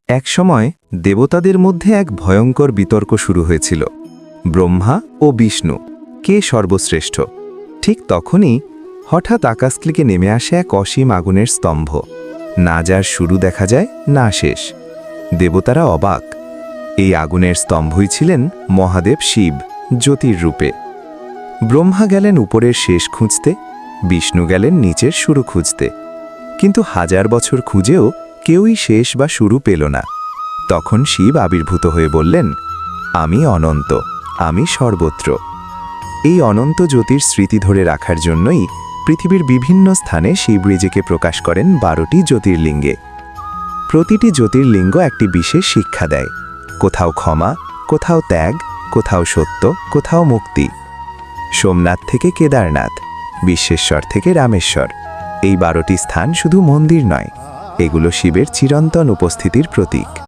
একসময় দেবতাদের মধ্যে এক ভয়ঙ্কর বিতর্ক শুরু হয়েছিল। ব্রহ্মা ও বিষ্ণু কে সর্বশ্রেষ্ঠ। ঠিক তখনই হঠাৎ আকাশ থেকে নেমে আসে এক অসীম আগুনের স্তম্ভ। না যার শুরু দেখা যায়, না শেষ। দেবতারা অবাক। এই আগুনের স্তম্ভই ছিলেন মহাদেব শিব, জ্যোতির রূপে। ব্রহ্মা গেলেন উপরের শেষ খুঁজতে, বিষ্ণু গেলেন নিচের শুরু খুঁজতে। কিন্তু 1000 বছর খুঁজেও কেউই শেষ বা শুরু পেল না। তখন শিব আবির্ভূত হয়ে বললেন, আমি অনন্ত, আমি সর্বত্র। এই অনন্ত জ্যোতির স্মৃতি ধরে রাখার জন্যই পৃথিবীর বিভিন্ন স্থানে শিব নিজেকে প্রকাশ করেন 12টি জ্যোতির্লিঙ্গে। প্রতিটি জ্যোতির্লিঙ্গ একটি বিশেষ শিক্ষা দেয়। কোথাও ক্ষমা, কোথাও ত্যাগ, কোথাও সত্য, কোথাও মুক্তি। সোমনাথ থেকে কেদারনাথ, বিশ্বেশ্বর থেকে রামেশ্বর, এই 12টি স্থান শুধু মন্দির নয়, এগুলো শিবের চিরন্তন উপস্থিতির প্রতীক।